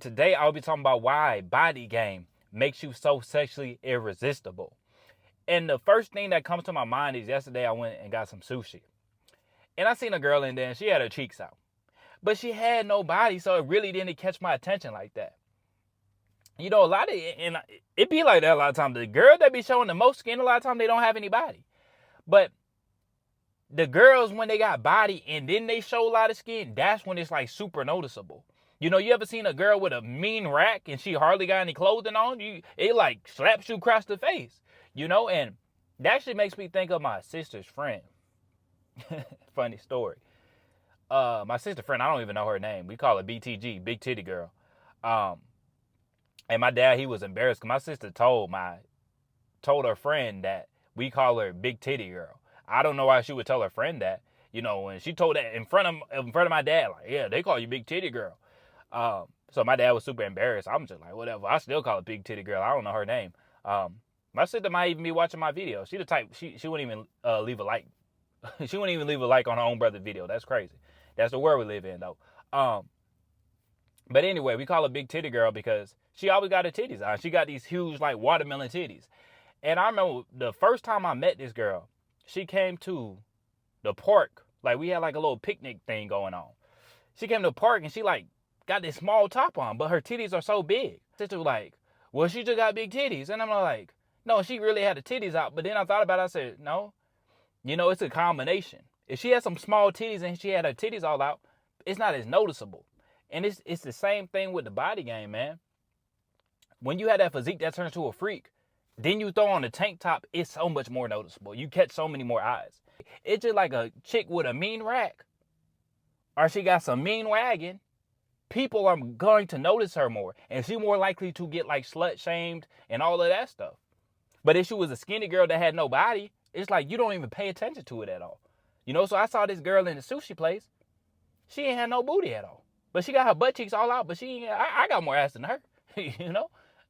Today, I'll be talking about why body game makes you so sexually irresistible. And the first thing that comes to my mind is yesterday I went and got some sushi. And I seen a girl in there and she had her cheeks out. But she had no body, so it really didn't catch my attention like that. You know, and it be like that a lot of times. The girl that be showing the most skin, a lot of times they don't have any body. But the girls, when they got body and then they show a lot of skin, that's when it's like super noticeable. You know, you ever seen a girl with a mean rack and she hardly got any clothing on? It like slaps you across the face, you know? And that actually makes me think of my sister's friend. Funny story. My sister friend, I don't even know her name. We call her BTG, Big Titty Girl. And my dad, he was embarrassed because my sister told her friend that we call her Big Titty Girl. I don't know why she would tell her friend that. You know, when she told that in front of my dad, like, yeah, they call you Big Titty Girl. So my dad was super embarrassed. I'm just like, whatever. I still call her Big Titty Girl. I don't know her name. My sister might even be watching my video. She the type, she wouldn't even leave a like. She wouldn't even leave a like on her own brother's video. That's crazy. That's the world we live in, though. But anyway, we call her Big Titty Girl because she always got her titties out. She got these huge, like, watermelon titties. And I remember the first time I met this girl, she came to the park. Like, we had, like, a little picnic thing going on. She came to the park, and she, like, got this small top on, but her titties are so big. Sister was like, well, she just got big titties. And I'm like, no, she really had the titties out. But then I thought about it. I said, no. You know, it's a combination. If she had some small titties and she had her titties all out, it's not as noticeable. And it's the same thing with the body game, man. When you have that physique that turns to a freak, then you throw on a tank top, it's so much more noticeable. You catch so many more eyes. It's just like a chick with a mean rack, or she got some mean wagon. People are going to notice her more, and she's more likely to get like slut shamed and all of that stuff. But if she was a skinny girl that had no body, it's like you don't even pay attention to it at all. You know, so I saw this girl in the sushi place. She ain't had no booty at all. But she got her butt cheeks all out, but I got more ass than her. You know?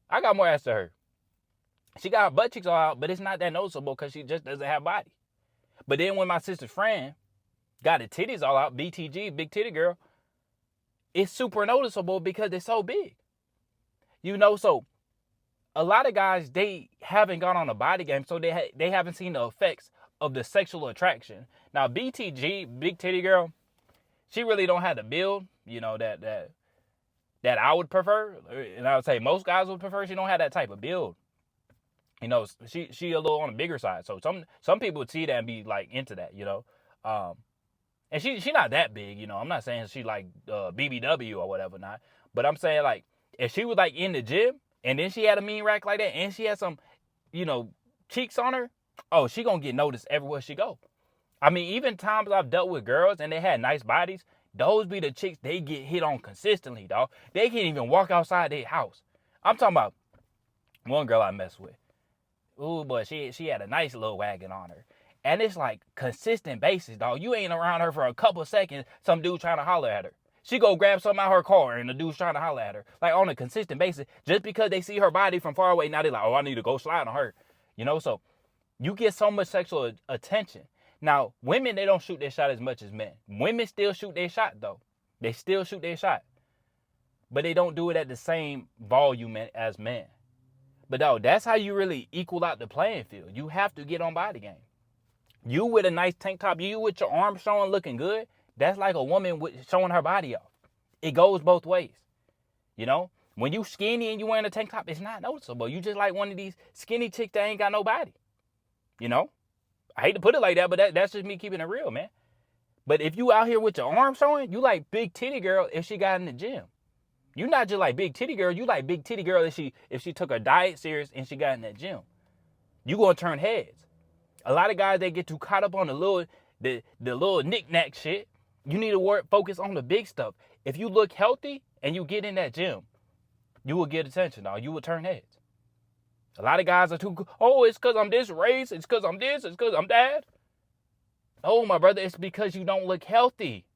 I got more ass than her. She got her butt cheeks all out, but it's not that noticeable because she just doesn't have body. But then when my sister's friend got her titties all out, BTG, Big Titty Girl, it's super noticeable because they're so big. You know, so a lot of guys, they haven't gone on a body game, so they haven't seen the effects of the sexual attraction. Now, BTG, Big Titty Girl, she really don't have the build, you know, that I would prefer. And I would say most guys would prefer. She don't have that type of build. You know, she a little on the bigger side. So some people would see that and be like into that, you know. And she not that big, you know. I'm not saying she like BBW or whatever not. But I'm saying like if she was like in the gym and then she had a mean rack like that and she had some, you know, cheeks on her, oh, she gonna get noticed everywhere she go. I mean, even times I've dealt with girls and they had nice bodies, those be the chicks they get hit on consistently, dog. They can't even walk outside their house. I'm talking about one girl I messed with. Ooh, but she had a nice little wagon on her. And it's like consistent basis, dog. You ain't around her for a couple seconds, some dude trying to holler at her. She go grab something out of her car and the dude's trying to holler at her. Like on a consistent basis. Just because they see her body from far away, now they're like, oh, I need to go slide on her. You know, so you get so much sexual attention. Now, women, they don't shoot their shot as much as men. Women still shoot their shot, though. They still shoot their shot. But they don't do it at the same volume as men. But, though, that's how you really equal out the playing field. You have to get on body game. You with a nice tank top, you with your arms showing looking good, that's like a woman showing her body off. It goes both ways. You know? When you skinny and you wearing a tank top, it's not noticeable. You just like one of these skinny chicks that ain't got no body. You know? I hate to put it like that, but that's just me keeping it real, man. But if you out here with your arms showing, you like Big Titty Girl if she got in the gym. You not just like Big Titty Girl, you like Big Titty Girl if she took her diet serious and she got in that gym. You gonna turn heads. A lot of guys, they get too caught up on the little knick-knack shit. You need to focus on the big stuff. If you look healthy and you get in that gym, you will get attention, dog. You will turn heads. A lot of guys are it's because I'm this race. It's because I'm this. It's because I'm that. Oh, my brother, it's because you don't look healthy.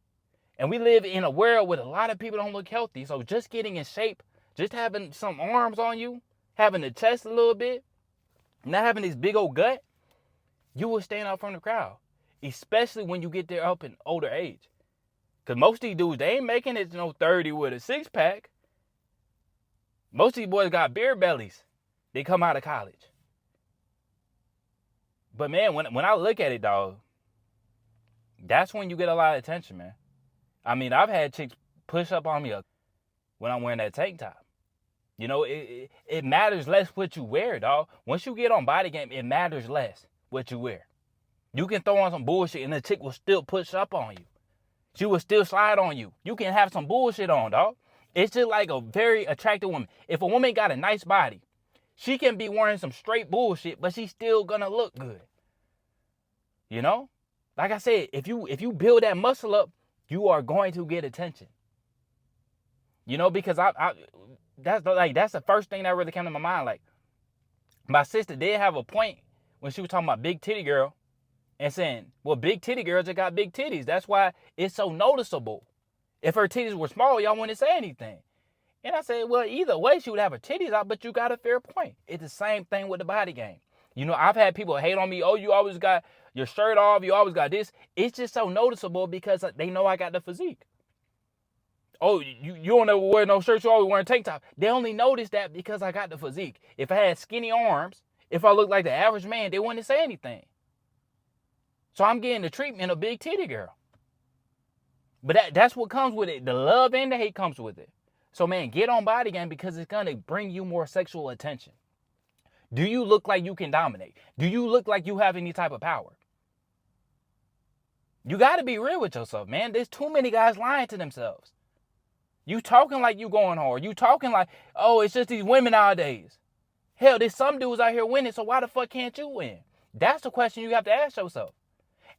And we live in a world where a lot of people don't look healthy. So just getting in shape, just having some arms on you, having the chest a little bit, not having this big old gut, you will stand out from the crowd. Especially when you get there up in older age. Because most of these dudes, they ain't making it to 30 with a six-pack. Most of these boys got beer bellies. They come out of college. But man, when I look at it, dog, that's when you get a lot of attention, man. I mean, I've had chicks push up on me when I'm wearing that tank top. You know, it matters less what you wear, dog. Once you get on body game, it matters less what you wear. You can throw on some bullshit and the chick will still push up on you. She will still slide on you. You can have some bullshit on, dog. It's just like a very attractive woman. If a woman got a nice body, she can be wearing some straight bullshit, but she's still gonna look good. You know? Like I said, if you build that muscle up, you are going to get attention. You know, because that's the first thing that really came to my mind. Like, my sister did have a point when she was talking about big titty girl and saying, well, big titty girls just got big titties. That's why it's so noticeable. If her titties were small, y'all wouldn't say anything. And I said, well, either way, she would have her titties out, but you got a fair point. It's the same thing with the body game. You know, I've had people hate on me. Oh, you always got your shirt off. You always got this. It's just so noticeable because they know I got the physique. Oh, you don't ever wear no shirts. You always wearing tank top. They only notice that because I got the physique. If I had skinny arms, if I looked like the average man, they wouldn't say anything. So I'm getting the treatment of big titty girl. But that's what comes with it. The love and the hate comes with it. So, man, get on body game because it's going to bring you more sexual attention. Do you look like you can dominate? Do you look like you have any type of power? You got to be real with yourself, man. There's too many guys lying to themselves. You talking like you going hard. You talking like, oh, it's just these women nowadays. Hell, there's some dudes out here winning, so why the fuck can't you win? That's the question you have to ask yourself.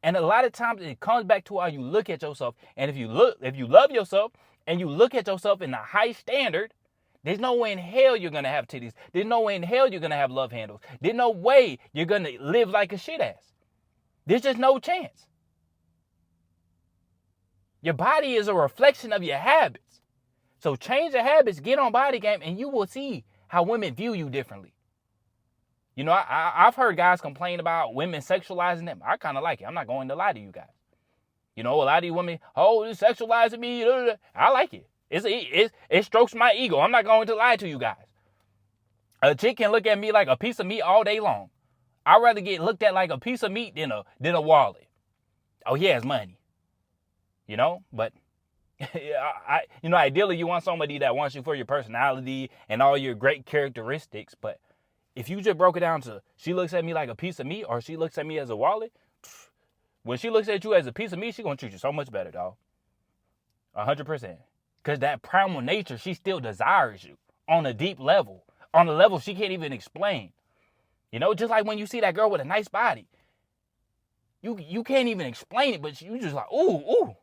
And a lot of times it comes back to how you look at yourself. And if you love yourself and you look at yourself in a high standard, there's no way in hell you're going to have titties. There's no way in hell you're going to have love handles. There's no way you're going to live like a shit ass. There's just no chance. Your body is a reflection of your habits. So change your habits, get on body game, and you will see how women view you differently. You know, I've heard guys complain about women sexualizing them. I kind of like it. I'm not going to lie to you guys. You know, a lot of these women, oh, they're sexualizing me. I like it. It strokes my ego. I'm not going to lie to you guys. A chick can look at me like a piece of meat all day long. I'd rather get looked at like a piece of meat than a wallet. Oh, he has money. You know, but ideally you want somebody that wants you for your personality and all your great characteristics. But if you just broke it down to she looks at me like a piece of meat or she looks at me as a wallet, when she looks at you as a piece of meat, she's going to treat you so much better, dog. 100%. Because that primal nature, she still desires you on a deep level, on a level she can't even explain. You know, just like when you see that girl with a nice body, you can't even explain it, but you just like, ooh.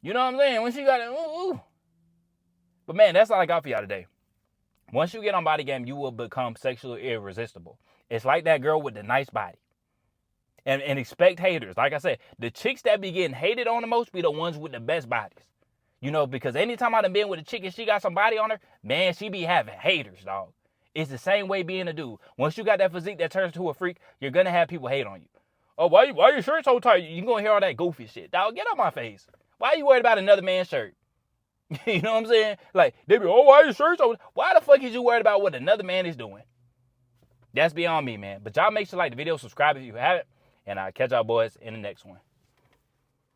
You know what I'm saying? When she got it, ooh. But man, that's all I got for y'all today. Once you get on body game, you will become sexually irresistible. It's like that girl with the nice body. And expect haters. Like I said, the chicks that be getting hated on the most be the ones with the best bodies. You know, because anytime I done been with a chick and she got some body on her, man, she be having haters, dog. It's the same way being a dude. Once you got that physique that turns to a freak, you're going to have people hate on you. Oh, why your shirt so tight? You going to hear all that goofy shit. Dog, get out my face. Why are you worried about another man's shirt? You know what I'm saying? Like, they be, oh, why your shirt so... Why the fuck is you worried about what another man is doing? That's beyond me, man. But y'all make sure to like the video, subscribe if you haven't, and I'll catch y'all boys in the next one.